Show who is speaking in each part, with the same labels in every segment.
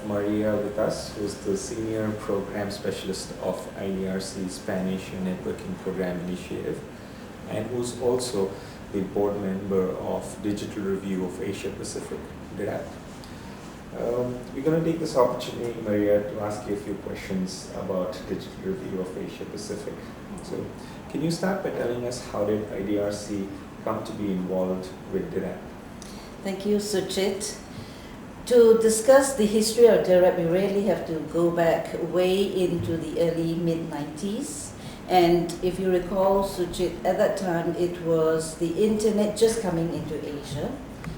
Speaker 1: Maria with us, who's the Senior Program Specialist of IDRC Spanish Networking Program Initiative, and who's also the board member of Digital Review of Asia Pacific, DirAP. We're going to take this opportunity, Maria, to ask you a few questions about Digital Review of Asia Pacific. So, can you start by telling us how did IDRC come to be involved with DirAP?
Speaker 2: Thank you, Suchit. To discuss the history of DirAP, we really have to go back way into the early mid-90s. And if you recall, Suchit, at that time it was the internet just coming into Asia.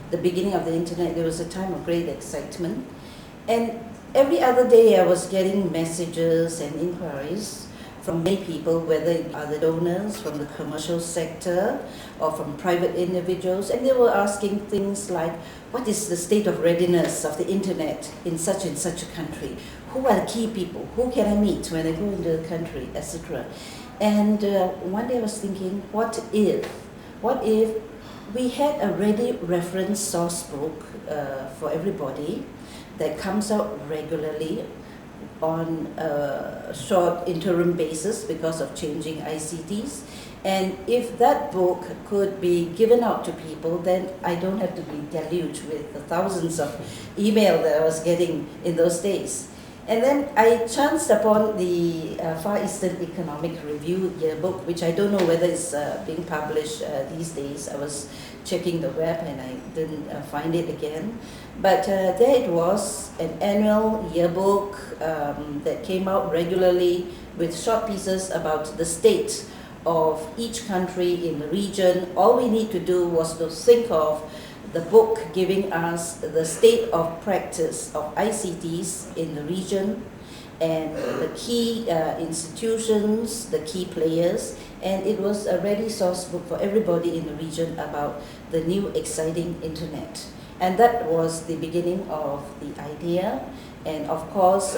Speaker 2: The beginning of the internet, there was a time of great excitement. And every other day I was getting messages and inquiries from many people, whether it are the donors from the commercial sector or from private individuals, and they were asking things like, what is the state of readiness of the internet in such and such a country? Who are the key people? Who can I meet when I go into the country, etc. And one day I was thinking, what if we had a ready reference source book for everybody that comes out regularly on a short interim basis because of changing ICTs. And if that book could be given out to people, then I don't have to be deluged with the thousands of email that I was getting in those days. And then I chanced upon the Far Eastern Economic Review yearbook, which I don't know whether it's being published these days. I was checking the web and I didn't find it again. But there it was, an annual yearbook that came out regularly with short pieces about the state of each country in the region. All we need to do was to think of the book giving us the state of practice of ICTs in the region and the key institutions, the key players, and it was a ready source book for everybody in the region about the new exciting internet. And that was the beginning of the idea. And of course,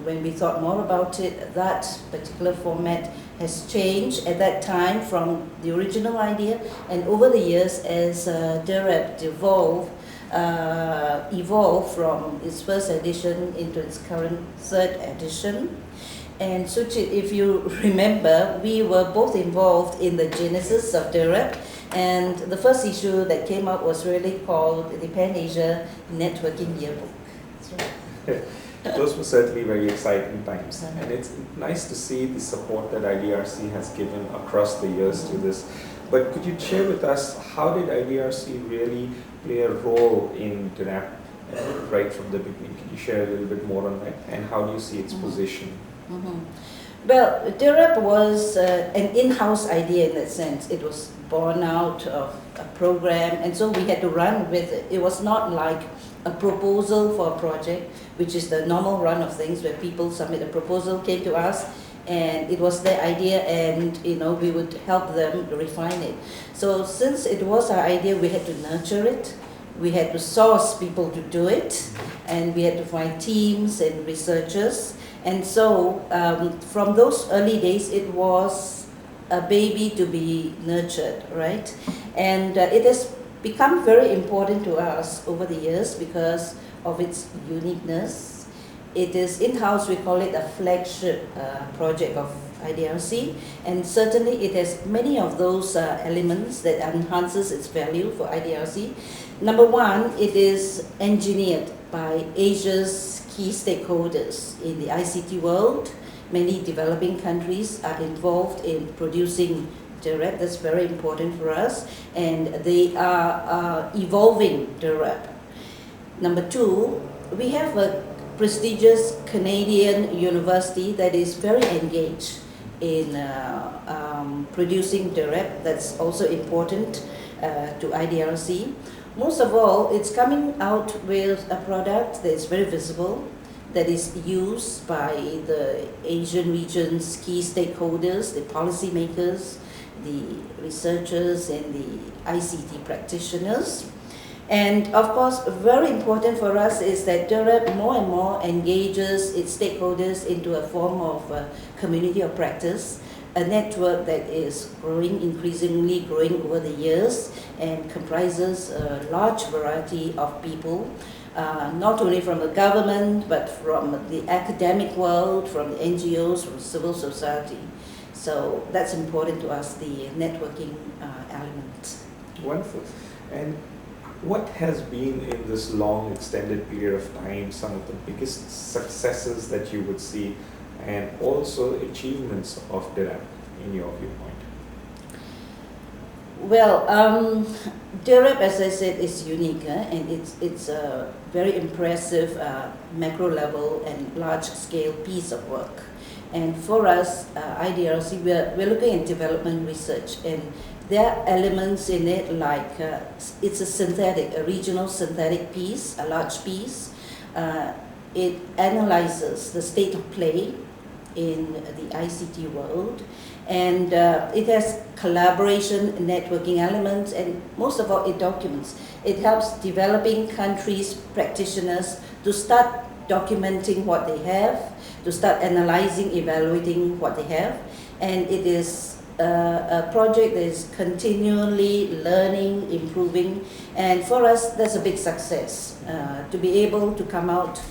Speaker 2: when we thought more about it, that particular format has changed at that time from the original idea. And over the years, as DirAP evolved from its first edition into its current third edition. And Suchit, if you remember, we were both involved in the genesis of DirAP. And the first issue that came out was really called the Pan-Asia Networking Yearbook.
Speaker 1: Those were certainly very exciting times. And it's nice to see the support that IDRC has given across the years to this. But could you share with us, how did IDRC really play a role in DirAP right from the beginning? Could you share a little bit more on that? And how do you see its position?
Speaker 2: Well, DirAP was an in-house idea in that sense. It was born out of a program, and so we had to run with it. It was not like a proposal for a project, which is the normal run of things where people submit a proposal, came to us, and it was their idea, and we would help them refine it. So since it was our idea, we had to nurture it. We had to source people to do it, and we had to find teams and researchers. And so from those early days, it was a baby to be nurtured, right? And it has become very important to us over the years because of its uniqueness. It is in-house, we call it a flagship project of IDRC, and certainly it has many of those elements that enhances its value for IDRC. Number one, it is engineered by Asia's key stakeholders in the ICT world. Many developing countries are involved in producing DirAP. That's very important for us, and they are evolving DirAP. Number two, we have a prestigious Canadian university that is very engaged in producing DirAP. That's also important to IDRC. Most of all, it's coming out with a product that is very visible, that is used by the Asian region's key stakeholders, the policymakers, the researchers, and the ICT practitioners. And of course, very important for us is that DirAP more and more engages its stakeholders into a form of community of practice a network that is growing, increasingly growing over the years, and comprises a large variety of people, not only from the government, but from the academic world, from the NGOs, from civil society. So that's important to us, the networking element.
Speaker 1: Wonderful. And what has been in this long extended period of time some of the biggest successes that you would see, and also achievements of DirAP in your viewpoint?
Speaker 2: Well, DirAP, as I said, is unique, and it's a very impressive macro level and large scale piece of work. And for us, IDRC, we're looking at development research, and there are elements in it like it's a regional synthetic piece, a large piece. It analyzes the state of play in the ICT world, and it has collaboration, networking elements, and most of all, it documents. It helps developing countries, practitioners to start documenting what they have, to start analyzing, evaluating what they have, and it is a project that is continually learning, improving, and for us that's a big success to be able to come out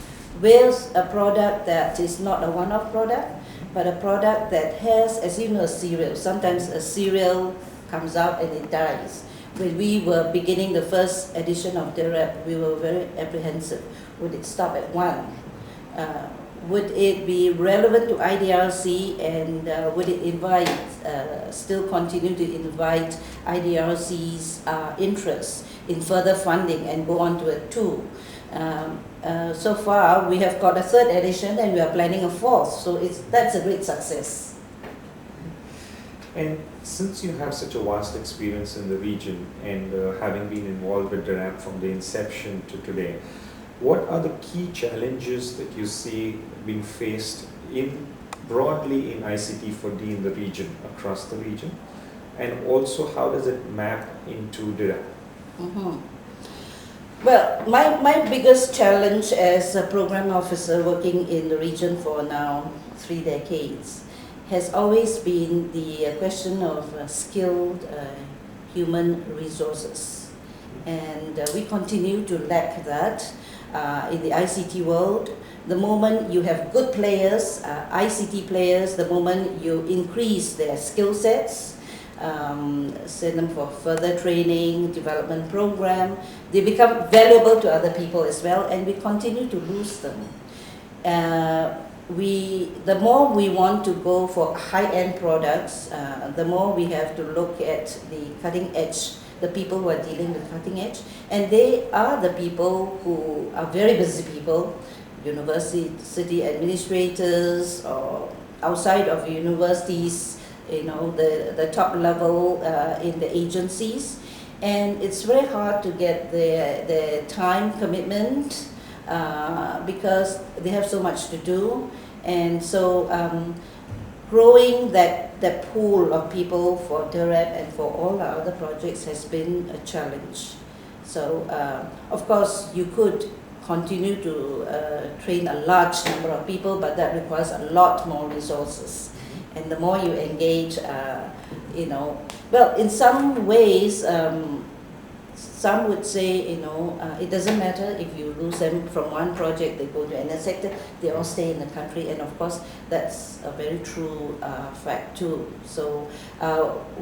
Speaker 2: with a product that is not a one-off product, but a product that has, as you know, a serial. Sometimes a serial comes out and it dies. When we were beginning the first edition of DirAP, we were very apprehensive. Would it stop at one? Would it be relevant to IDRC, and would it invite, still continue to invite IDRC's interest in further funding and go on to a two? So far, we have got a third edition and we are planning a fourth, so that's a great success.
Speaker 1: And since you have such a vast experience in the region and having been involved with DirAP from the inception to today, what are the key challenges that you see being faced broadly in ICT4D in the region, across the region? And also, how does it map into DirAP?
Speaker 2: Mm-hmm. Well, my biggest challenge as a program officer working in the region for now 3 decades has always been the question of skilled human resources. And we continue to lack that in the ICT world. The moment you have good players, ICT players, the moment you increase their skill sets, send them for further training, development program, they become valuable to other people as well, and we continue to lose them. The more we want to go for high-end products, the more we have to look at the cutting edge, the people who are dealing with cutting edge, and they are the people who are very busy people, university administrators or outside of universities, the top level in the agencies, and it's very hard to get the time commitment because they have so much to do, and so growing that pool of people for DirAP and for all our other projects has been a challenge. So of course you could continue to train a large number of people, but that requires a lot more resources. And the more you engage, well, in some ways, some would say, it doesn't matter if you lose them from one project, they go to another sector, they all stay in the country, and of course, that's a very true fact too. So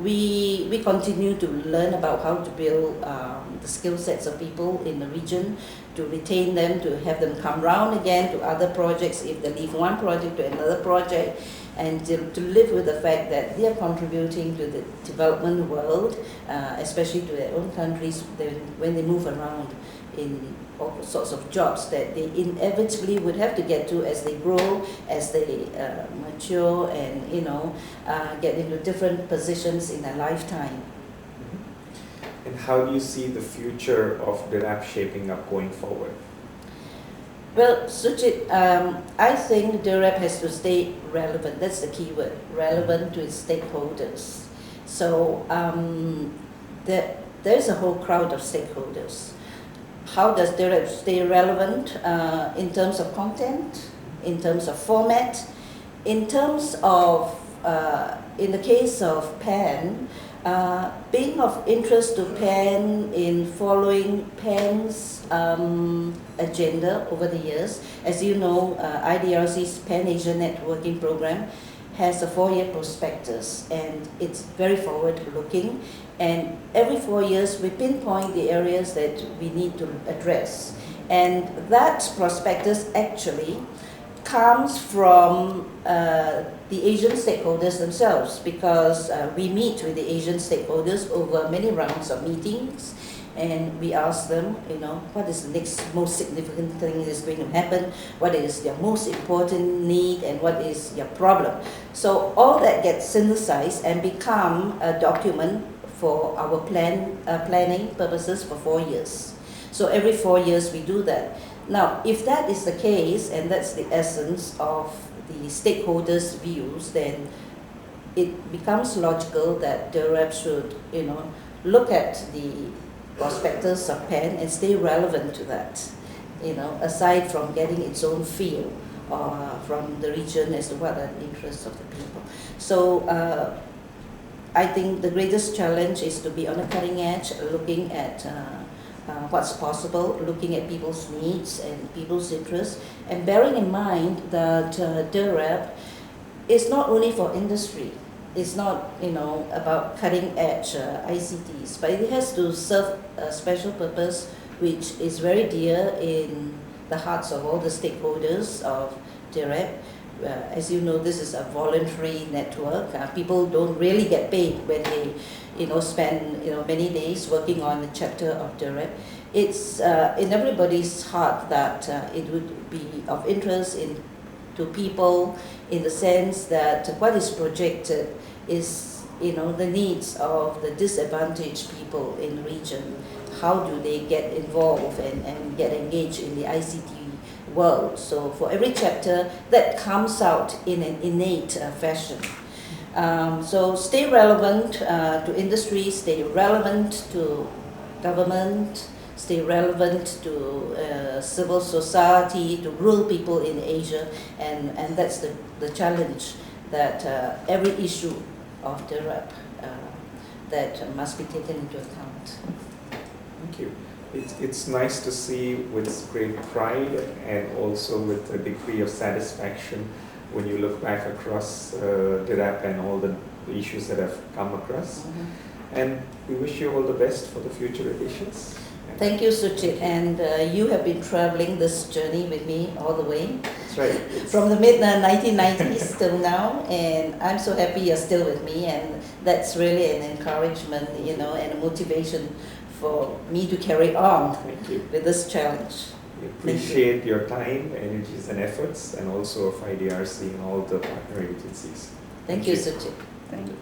Speaker 2: we continue to learn about how to build the skill sets of people in the region, to retain them, to have them come round again to other projects if they leave one project to another project, and to live with the fact that they are contributing to the development world, especially to their own countries when they move around in all sorts of jobs that they inevitably would have to get to as they grow, as they mature, and get into different positions in their lifetime.
Speaker 1: And how do you see the future of DirAP shaping up going forward?
Speaker 2: Well, Suchit, I think DirAP has to stay relevant. That's the key word, relevant to its stakeholders. So there's a whole crowd of stakeholders. How does DirAP stay relevant in terms of content, in terms of format, in terms of in the case of PAN, being of interest to PAN in following PAN's agenda over the years. As you know, IDRC's Pan-Asia Networking Program has a 4-year prospectus, and it's very forward-looking. And every 4 years, we pinpoint the areas that we need to address. And that prospectus actually comes from the Asian stakeholders themselves, because we meet with the Asian stakeholders over many rounds of meetings, and we ask them, what is the next most significant thing that is going to happen, what is their most important need, and what is your problem. So all that gets synthesized and become a document for our planning purposes for 4 years. So every 4 years we do that. Now, if that is the case, and that's the essence of the stakeholders' views, then it becomes logical that DirAP should, look at the prospectus of PAN and stay relevant to that, aside from getting its own feel from the region as to what are the interests of the people. So I think the greatest challenge is to be on the cutting edge, looking at what's possible, looking at people's needs and people's interests, and bearing in mind that DirAP is not only for industry. It's not, about cutting edge ICTs, but it has to serve a special purpose which is very dear in the hearts of all the stakeholders of DirAP. As you know, this is a voluntary network. People don't really get paid when they spend many days working on a chapter of DirAP. It's in everybody's heart that it would be of interest to people, in the sense that what is projected is the needs of the disadvantaged people in the region. How do they get involved and get engaged in the ICT world? So for every chapter, that comes out in an innate fashion. So stay relevant to industry, stay relevant to government, stay relevant to civil society, to rural people in Asia, and that's the challenge that every issue of DirAP that must be taken into account.
Speaker 1: Thank you. It's nice to see with great pride and also with a degree of satisfaction when you look back across DirAP and all the issues that have come across. Mm-hmm. And we wish you all the best for the future editions.
Speaker 2: Thank you, Suchit. And you have been traveling this journey with me all the way.
Speaker 1: That's right.
Speaker 2: From the mid-1990s till now. And I'm so happy you're still with me. And that's really an encouragement, and a motivation for me to carry on with this challenge.
Speaker 1: We appreciate your time, energies and efforts, and also of IDRC and all the partner agencies.
Speaker 2: Thank you, Suchit.
Speaker 1: Thank you.